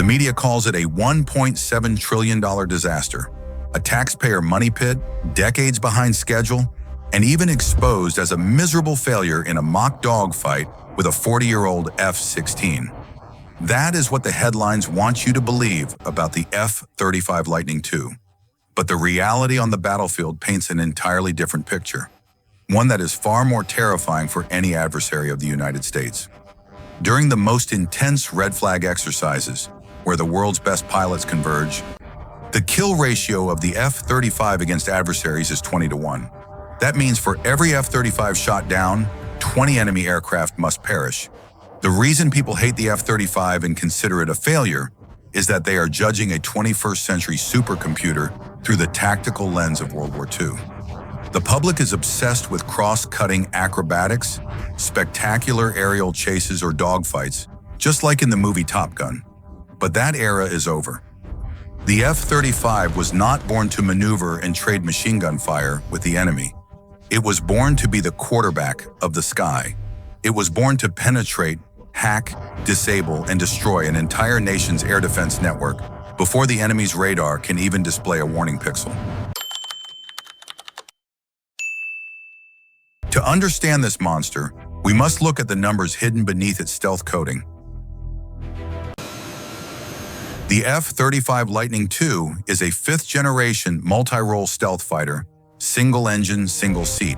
media calls it a $1.7 trillion disaster, a taxpayer money pit, decades behind schedule, and even exposed as a miserable failure in a mock dogfight with a 40-year-old F-16. That is what the headlines want you to believe about the F-35 Lightning II. But the reality on the battlefield paints an entirely different picture, one that is far more terrifying for any adversary of the United States. During the most intense red flag exercises, where the world's best pilots converge, the kill ratio of the F-35 against adversaries is 20-1. That means for every F-35 shot down, 20 enemy aircraft must perish. The reason people hate the F-35 and consider it a failure is that they are judging a 21st century supercomputer through the tactical lens of World War II. The public is obsessed with cross-cutting acrobatics, spectacular aerial chases or dogfights, just like in the movie Top Gun. But that era is over. The F-35 was not born to maneuver and trade machine gun fire with the enemy. It was born to be the quarterback of the sky. It was born to penetrate, hack, disable, and destroy an entire nation's air defense network before the enemy's radar can even display a warning pixel. To understand this monster, we must look at the numbers hidden beneath its stealth coating. The F-35 Lightning II is a fifth-generation multi-role stealth fighter, single-engine, single-seat.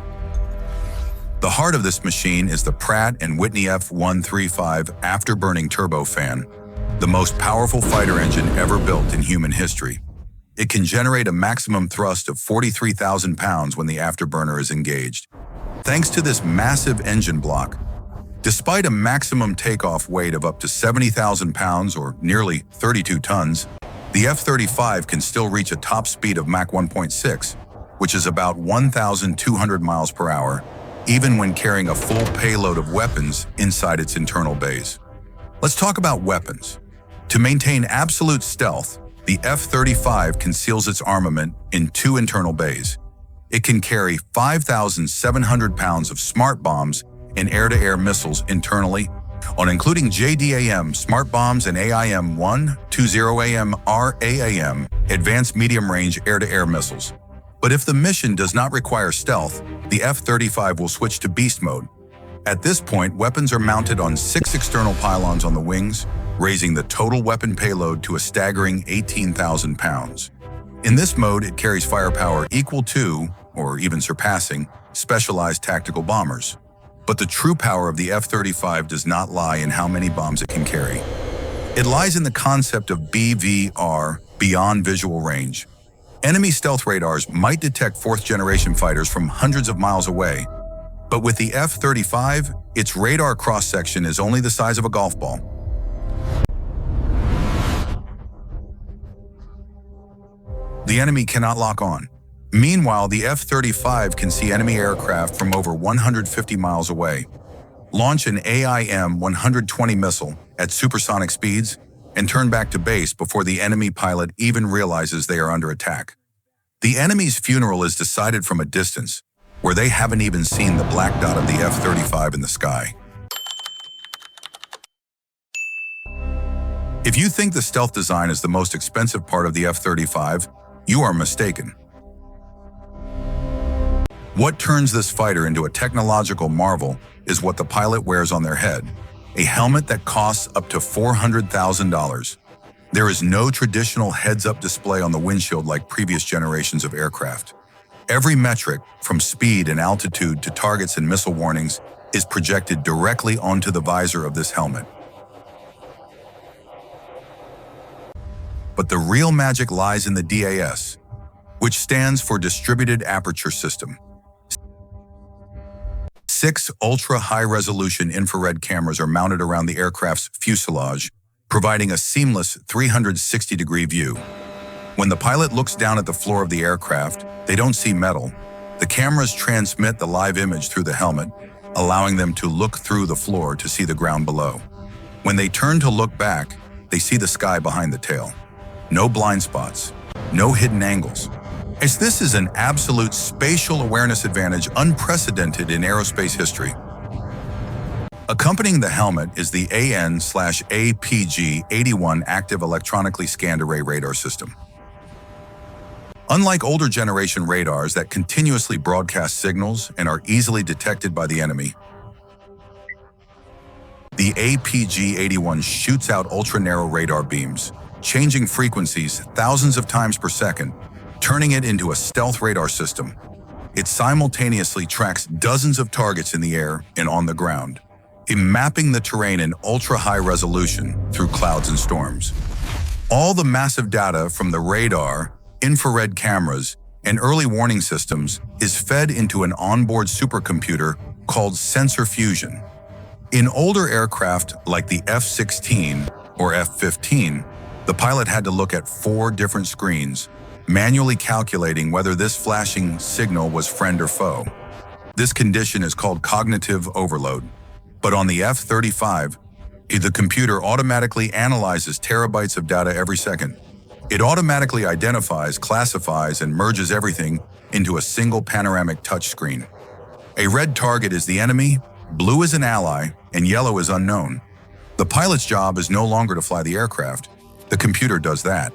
The heart of this machine is the Pratt & Whitney F-135 afterburning turbofan, the most powerful fighter engine ever built in human history. It can generate a maximum thrust of 43,000 pounds when the afterburner is engaged. Thanks to this massive engine block, despite a maximum takeoff weight of up to 70,000 pounds or nearly 32 tons, the F-35 can still reach a top speed of Mach 1.6, which is about 1,200 miles per hour, even when carrying a full payload of weapons inside its internal bays. Let's talk about weapons. To maintain absolute stealth, the F-35 conceals its armament in two internal bays. It can carry 5,700 pounds of smart bombs and air-to-air missiles internally, on including JDAM smart bombs and AIM-1, 20AM RAAM advanced medium-range air-to-air missiles. But if the mission does not require stealth, the F-35 will switch to beast mode. At this point, weapons are mounted on 6 external pylons on the wings, raising the total weapon payload to a staggering 18,000 pounds. In this mode, it carries firepower equal to, or even surpassing, specialized tactical bombers. But the true power of the F-35 does not lie in how many bombs it can carry. It lies in the concept of BVR, beyond visual range. Enemy stealth radars might detect fourth-generation fighters from hundreds of miles away, but with the F-35, its radar cross-section is only the size of a golf ball. The enemy cannot lock on. Meanwhile, the F-35 can see enemy aircraft from over 150 miles away, launch an AIM-120 missile at supersonic speeds, and turn back to base before the enemy pilot even realizes they are under attack. The enemy's funeral is decided from a distance, where they haven't even seen the black dot of the F-35 in the sky. If you think the stealth design is the most expensive part of the F-35, you are mistaken. What turns this fighter into a technological marvel is what the pilot wears on their head, a helmet that costs up to $400,000. There is no traditional heads-up display on the windshield like previous generations of aircraft. Every metric, from speed and altitude to targets and missile warnings, is projected directly onto the visor of this helmet. But the real magic lies in the DAS, which stands for Distributed Aperture System. 6 ultra-high-resolution infrared cameras are mounted around the aircraft's fuselage, providing a seamless 360-degree view. When the pilot looks down at the floor of the aircraft, they don't see metal. The cameras transmit the live image through the helmet, allowing them to look through the floor to see the ground below. When they turn to look back, they see the sky behind the tail. No blind spots, no hidden angles. As this is an absolute spatial awareness advantage unprecedented in aerospace history. Accompanying the helmet is the AN/APG-81 Active Electronically Scanned Array Radar System. Unlike older generation radars that continuously broadcast signals and are easily detected by the enemy, the APG-81 shoots out ultra-narrow radar beams, changing frequencies thousands of times per second, turning it into a stealth radar system. It simultaneously tracks dozens of targets in the air and on the ground, mapping the terrain in ultra-high resolution through clouds and storms. All the massive data from the radar, infrared cameras, and early warning systems is fed into an onboard supercomputer called sensor fusion. In older aircraft like the F-16 or F-15, the pilot had to look at 4 different screens, manually calculating whether this flashing signal was friend or foe. This condition is called cognitive overload. But on the F-35, the computer automatically analyzes terabytes of data every second. It automatically identifies, classifies, and merges everything into a single panoramic touchscreen. A red target is the enemy, blue is an ally, and yellow is unknown. The pilot's job is no longer to fly the aircraft. The computer does that.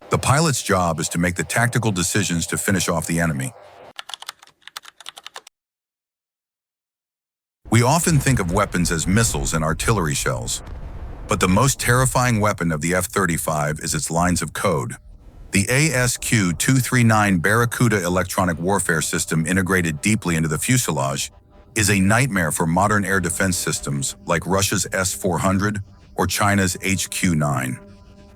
The pilot's job is to make the tactical decisions to finish off the enemy. We often think of weapons as missiles and artillery shells, but the most terrifying weapon of the F-35 is its lines of code. The ASQ-239 Barracuda electronic warfare system integrated deeply into the fuselage is a nightmare for modern air defense systems like Russia's S-400 or China's HQ-9.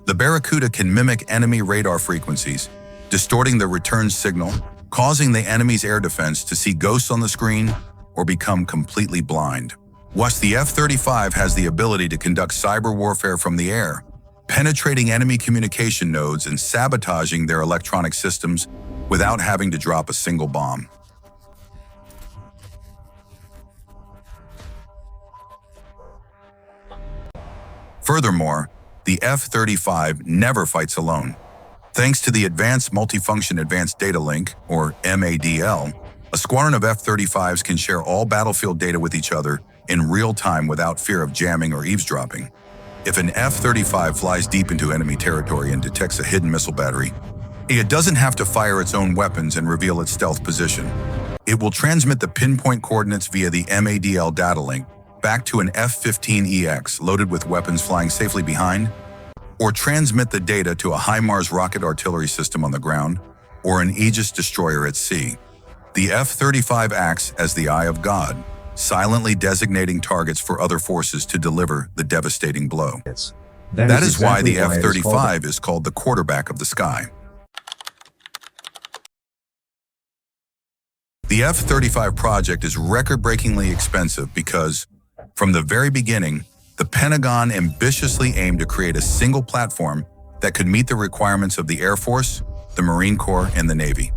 The Barracuda can mimic enemy radar frequencies, distorting the return signal, causing the enemy's air defense to see ghosts on the screen or become completely blind. Whilst the F-35 has the ability to conduct cyber warfare from the air, penetrating enemy communication nodes and sabotaging their electronic systems without having to drop a single bomb. Furthermore, the F-35 never fights alone. Thanks to the Advanced Multifunction Advanced Data Link, or MADL, a squadron of F-35s can share all battlefield data with each other in real time without fear of jamming or eavesdropping. If an F-35 flies deep into enemy territory and detects a hidden missile battery, it doesn't have to fire its own weapons and reveal its stealth position. It will transmit the pinpoint coordinates via the MADL data link back to an F-15EX loaded with weapons flying safely behind, or transmit the data to a HIMARS rocket artillery system on the ground, or an Aegis destroyer at sea. The F-35 acts as the eye of God, silently designating targets for other forces to deliver the devastating blow. That is why the F-35 is called the quarterback of the sky. The F-35 project is record-breakingly expensive because, from the very beginning, the Pentagon ambitiously aimed to create a single platform that could meet the requirements of the Air Force, the Marine Corps, and the Navy.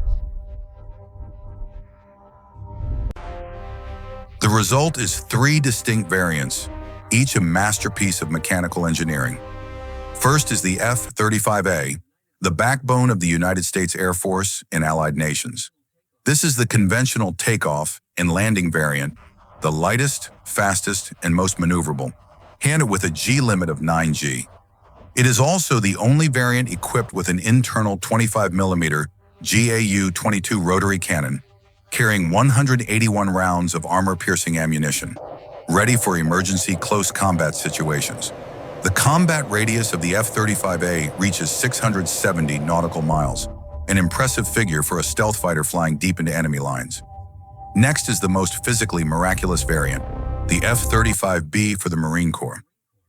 The result is 3 distinct variants, each a masterpiece of mechanical engineering. First is the F-35A, the backbone of the United States Air Force and allied nations. This is the conventional takeoff and landing variant, the lightest, fastest, and most maneuverable, handled with a G limit of 9G. It is also the only variant equipped with an internal 25mm GAU-22 rotary cannon, carrying 181 rounds of armor-piercing ammunition, ready for emergency close combat situations. The combat radius of the F-35A reaches 670 nautical miles, an impressive figure for a stealth fighter flying deep into enemy lines. Next is the most physically miraculous variant, the F-35B for the Marine Corps.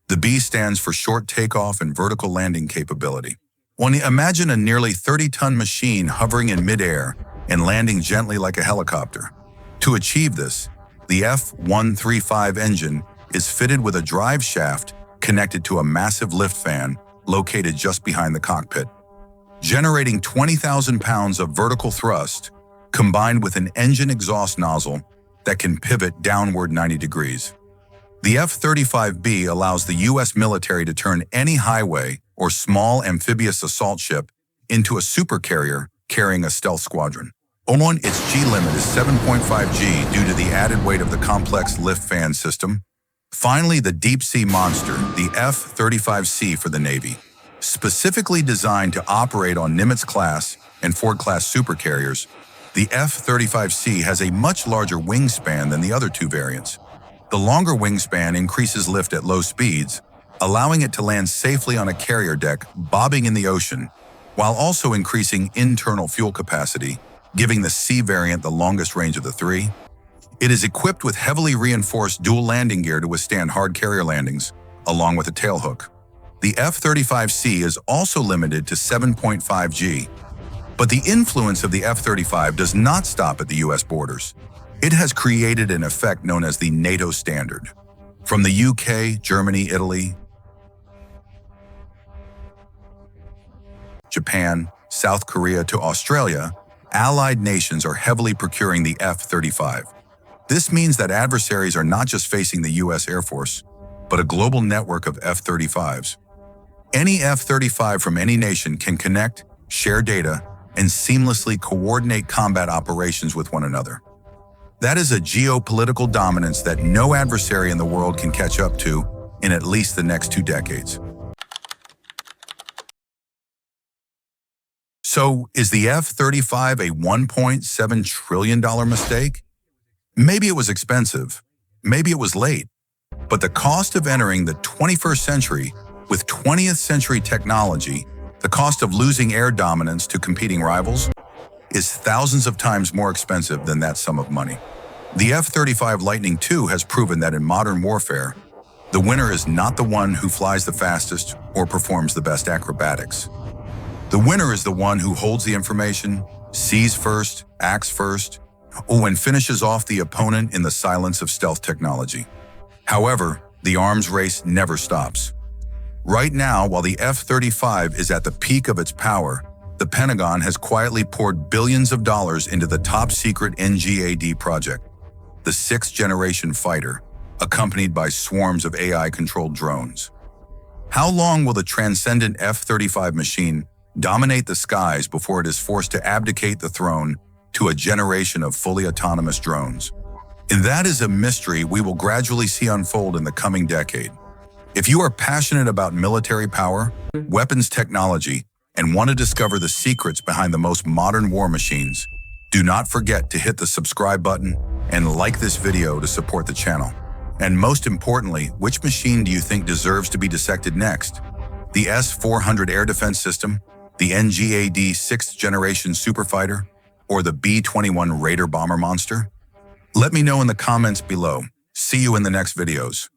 The B stands for short takeoff and vertical landing capability. Imagine a nearly 30-ton machine hovering in midair and landing gently like a helicopter. To achieve this, the F-135 engine is fitted with a drive shaft connected to a massive lift fan located just behind the cockpit, generating 20,000 pounds of vertical thrust combined with an engine exhaust nozzle that can pivot downward 90 degrees. The F-35B allows the U.S. military to turn any highway or small amphibious assault ship into a supercarrier carrying a stealth squadron. Its G limit is 7.5 G due to the added weight of the complex lift fan system. Finally, the deep-sea monster, the F-35C for the Navy. Specifically designed to operate on Nimitz-class and Ford-class supercarriers, the F-35C has a much larger wingspan than the other two variants. The longer wingspan increases lift at low speeds, allowing it to land safely on a carrier deck bobbing in the ocean, while also increasing internal fuel capacity, giving the C variant the longest range of the three. It is equipped with heavily reinforced dual landing gear to withstand hard carrier landings, along with a tailhook. The F-35C is also limited to 7.5 G, but the influence of the F-35 does not stop at the US borders. It has created an effect known as the NATO standard. From the UK, Germany, Italy, Japan, South Korea to Australia, allied nations are heavily procuring the F-35. This means that adversaries are not just facing the US Air Force, but a global network of F-35s. Any F-35 from any nation can connect, share data, and seamlessly coordinate combat operations with one another. That is a geopolitical dominance that no adversary in the world can catch up to in at least the next 2 decades. So, is the F-35 a $1.7 trillion mistake? Maybe it was expensive, maybe it was late, but the cost of entering the 21st century with 20th century technology, the cost of losing air dominance to competing rivals, is thousands of times more expensive than that sum of money. The F-35 Lightning II has proven that in modern warfare, the winner is not the one who flies the fastest or performs the best acrobatics. The winner is the one who holds the information, sees first, acts first, and finishes off the opponent in the silence of stealth technology. However, the arms race never stops. Right now, while the F-35 is at the peak of its power, the Pentagon has quietly poured billions of dollars into the top-secret NGAD project, the 6th-generation fighter, accompanied by swarms of AI-controlled drones. How long will the transcendent F-35 machine dominate the skies before it is forced to abdicate the throne to a generation of fully autonomous drones? And that is a mystery we will gradually see unfold in the coming decade. If you are passionate about military power, weapons technology, and want to discover the secrets behind the most modern war machines, do not forget to hit the subscribe button and like this video to support the channel. And most importantly, which machine do you think deserves to be dissected next? The S-400 air defense system, the NGAD 6th generation superfighter, or the B-21 Raider bomber monster? Let me know in the comments below. See you in the next videos.